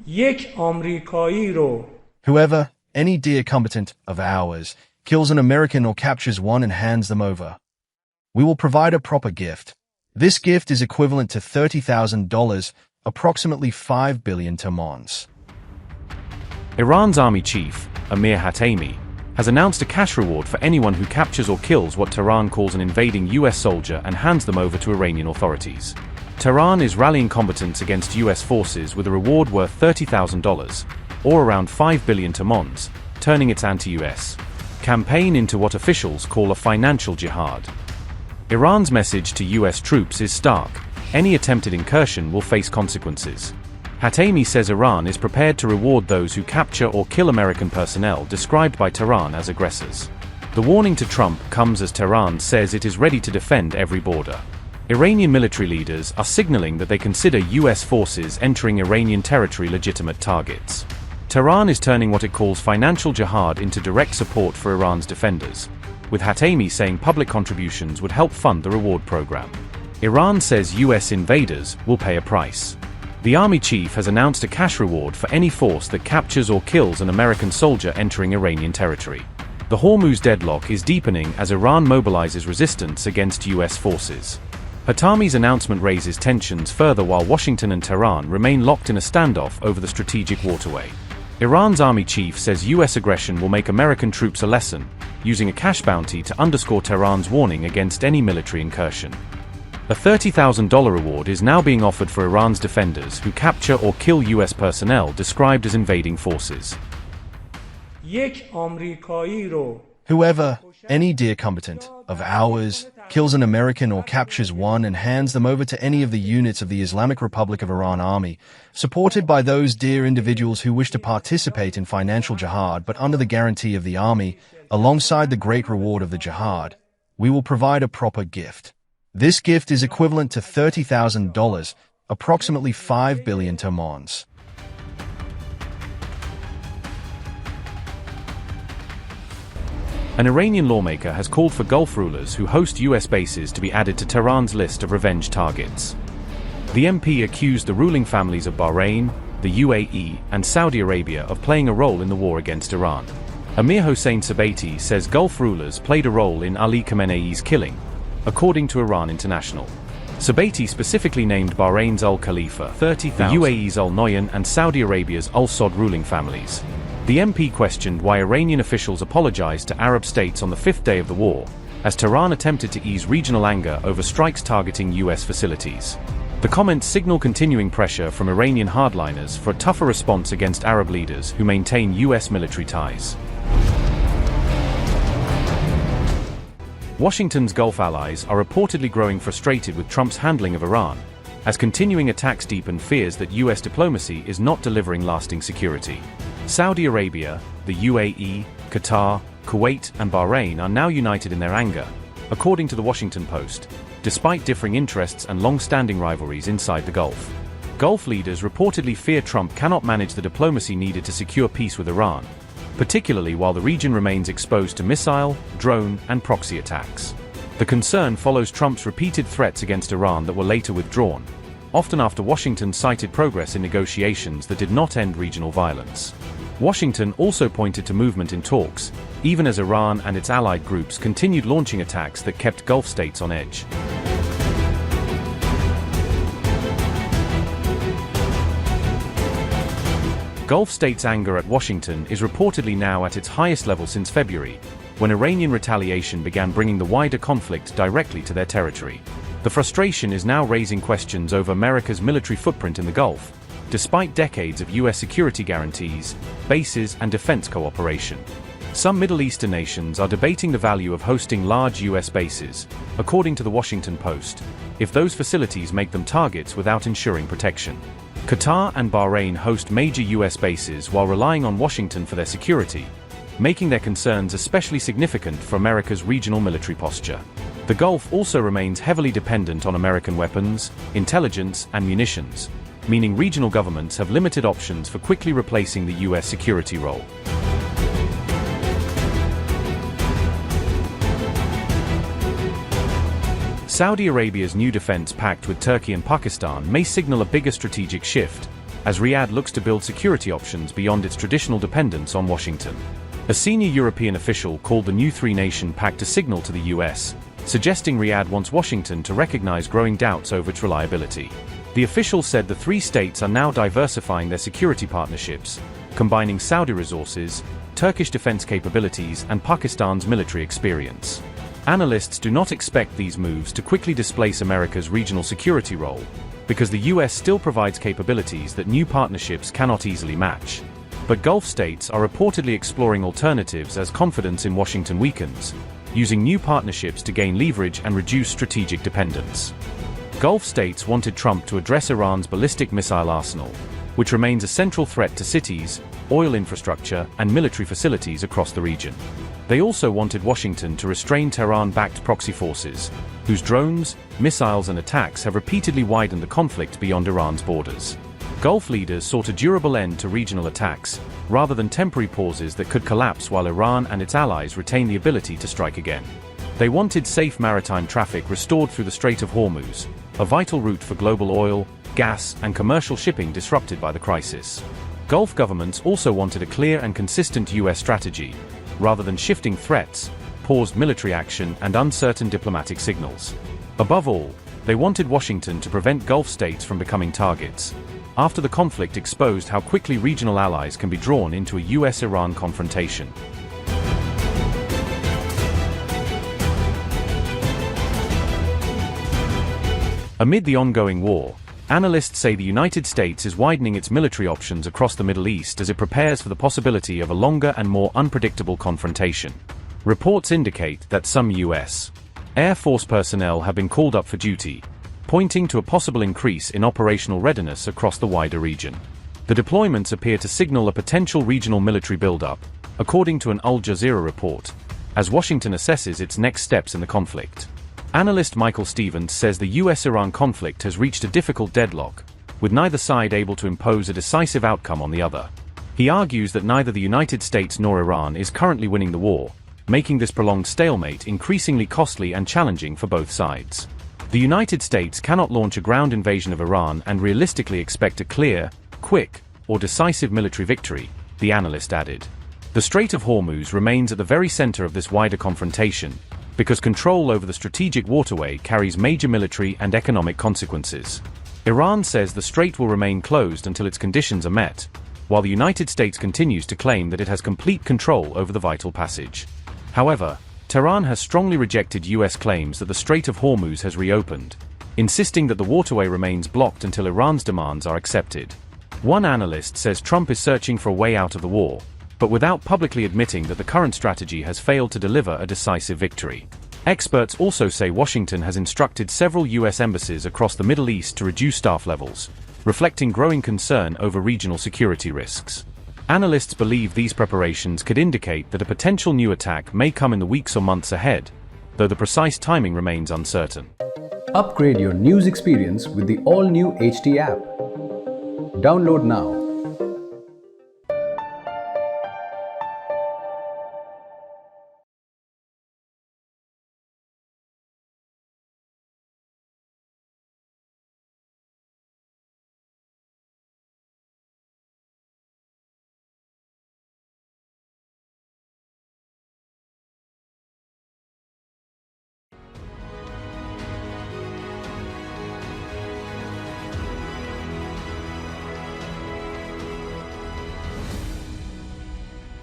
یک آمریکایی رو Whoever, any dear combatant of ours, kills an American or captures one and hands them over, we will provide a proper gift. This gift is equivalent to $30,000, approximately 5 billion tomans. Iran's army chief, Amir Hatami, has announced a cash reward for anyone who captures or kills what Tehran calls an invading US soldier and hands them over to Iranian authorities. Tehran is rallying combatants against US forces with a reward worth $30,000, or around 5 billion tomans, turning its anti-US campaign into what officials call a financial jihad. Iran's message to US troops is stark: any attempted incursion will face consequences. Hatami says Iran is prepared to reward those who capture or kill American personnel described by Tehran as aggressors. The warning to Trump comes as Tehran says it is ready to defend every border. Iranian military leaders are signaling that they consider US forces entering Iranian territory legitimate targets. Tehran is turning what it calls financial jihad into direct support for Iran's defenders, with Hatami saying public contributions would help fund the reward program. Iran says US invaders will pay a price. The army chief has announced a cash reward for any force that captures or kills an American soldier entering Iranian territory. The Hormuz deadlock is deepening as Iran mobilizes resistance against US forces. Hatami's announcement raises tensions further while Washington and Tehran remain locked in a standoff over the strategic waterway. Iran's army chief says US aggression will make American troops a lesson, using a cash bounty to underscore Tehran's warning against any military incursion. A $30,000 reward is now being offered for Iran's defenders who capture or kill US personnel described as invading forces. یک آمریکایی رو Whoever, any dear combatant of ours, kills an American or captures one and hands them over to any of the units of the Islamic Republic of Iran Army, supported by those dear individuals who wish to participate in financial jihad but under the guarantee of the army, alongside the great reward of the jihad, we will provide a proper gift. This gift is equivalent to $30,000, approximately 5 billion tomans. An Iranian lawmaker has called for Gulf rulers who host US bases to be added to Tehran's list of revenge targets. The MP accused the ruling families of Bahrain, the UAE, and Saudi Arabia of playing a role in the war against Iran. Amir Hossein Sabaiti says Gulf rulers played a role in Ali Khamenei's killing, according to Iran International. Sabaiti specifically named Bahrain's Al Khalifa, the UAE's Al Noyan, and Saudi Arabia's Al Saud ruling families. The MP questioned why Iranian officials apologized to Arab states on the fifth day of the war, as Tehran attempted to ease regional anger over strikes targeting US facilities. The comments signal continuing pressure from Iranian hardliners for a tougher response against Arab leaders who maintain US military ties. Washington's Gulf allies are reportedly growing frustrated with Trump's handling of Iran, as continuing attacks deepen fears that US diplomacy is not delivering lasting security. Saudi Arabia, the UAE, Qatar, Kuwait, and Bahrain are now united in their anger, according to the Washington Post, despite differing interests and long-standing rivalries inside the Gulf. Gulf leaders reportedly fear Trump cannot manage the diplomacy needed to secure peace with Iran, particularly while the region remains exposed to missile, drone, and proxy attacks. The concern follows Trump's repeated threats against Iran that were later withdrawn, often after Washington cited progress in negotiations that did not end regional violence. Washington also pointed to movement in talks, even as Iran and its allied groups continued launching attacks that kept Gulf states on edge. Gulf states' anger at Washington is reportedly now at its highest level since February, when Iranian retaliation began bringing the wider conflict directly to their territory. The frustration is now raising questions over America's military footprint in the Gulf, despite decades of US security guarantees, bases, and defense cooperation. Some Middle Eastern nations are debating the value of hosting large US bases, according to the Washington Post, if those facilities make them targets without ensuring protection. Qatar and Bahrain host major US bases while relying on Washington for their security, making their concerns especially significant for America's regional military posture. The Gulf also remains heavily dependent on American weapons, intelligence, and munitions, meaning regional governments have limited options for quickly replacing the US security role. Saudi Arabia's new defense pact with Turkey and Pakistan may signal a bigger strategic shift, as Riyadh looks to build security options beyond its traditional dependence on Washington. A senior European official called the new three-nation pact a signal to the US, suggesting Riyadh wants Washington to recognize growing doubts over its reliability. The official said the three states are now diversifying their security partnerships, combining Saudi resources, Turkish defense capabilities, and Pakistan's military experience. Analysts do not expect these moves to quickly displace America's regional security role, because the US still provides capabilities that new partnerships cannot easily match. But Gulf states are reportedly exploring alternatives as confidence in Washington weakens, using new partnerships to gain leverage and reduce strategic dependence. Gulf states wanted Trump to address Iran's ballistic missile arsenal, which remains a central threat to cities, oil infrastructure, and military facilities across the region. They also wanted Washington to restrain Tehran-backed proxy forces, whose drones, missiles, and attacks have repeatedly widened the conflict beyond Iran's borders. Gulf leaders sought a durable end to regional attacks, rather than temporary pauses that could collapse while Iran and its allies retain the ability to strike again. They wanted safe maritime traffic restored through the Strait of Hormuz, a vital route for global oil, gas, and commercial shipping disrupted by the crisis. Gulf governments also wanted a clear and consistent US strategy, rather than shifting threats, paused military action, and uncertain diplomatic signals. Above all, they wanted Washington to prevent Gulf states from becoming targets, after the conflict exposed how quickly regional allies can be drawn into a US-Iran confrontation. Amid the ongoing war, analysts say the United States is widening its military options across the Middle East as it prepares for the possibility of a longer and more unpredictable confrontation. Reports indicate that some U.S. Air Force personnel have been called up for duty, pointing to a possible increase in operational readiness across the wider region. The deployments appear to signal a potential regional military buildup, according to an Al Jazeera report, as Washington assesses its next steps in the conflict. Analyst Michael Stevens says the US-Iran conflict has reached a difficult deadlock, with neither side able to impose a decisive outcome on the other. He argues that neither the United States nor Iran is currently winning the war, making this prolonged stalemate increasingly costly and challenging for both sides. The United States cannot launch a ground invasion of Iran and realistically expect a clear, quick, or decisive military victory, the analyst added. The Strait of Hormuz remains at the very center of this wider confrontation, because control over the strategic waterway carries major military and economic consequences. Iran says the strait will remain closed until its conditions are met, while the United States continues to claim that it has complete control over the vital passage. However, Tehran has strongly rejected US claims that the Strait of Hormuz has reopened, insisting that the waterway remains blocked until Iran's demands are accepted. One analyst says Trump is searching for a way out of the war, but without publicly admitting that the current strategy has failed to deliver a decisive victory. Experts also say Washington has instructed several US embassies across the Middle East to reduce staff levels, reflecting growing concern over regional security risks. Analysts believe these preparations could indicate that a potential new attack may come in the weeks or months ahead, though the precise timing remains uncertain. Upgrade your news experience with the all-new HT app. Download now.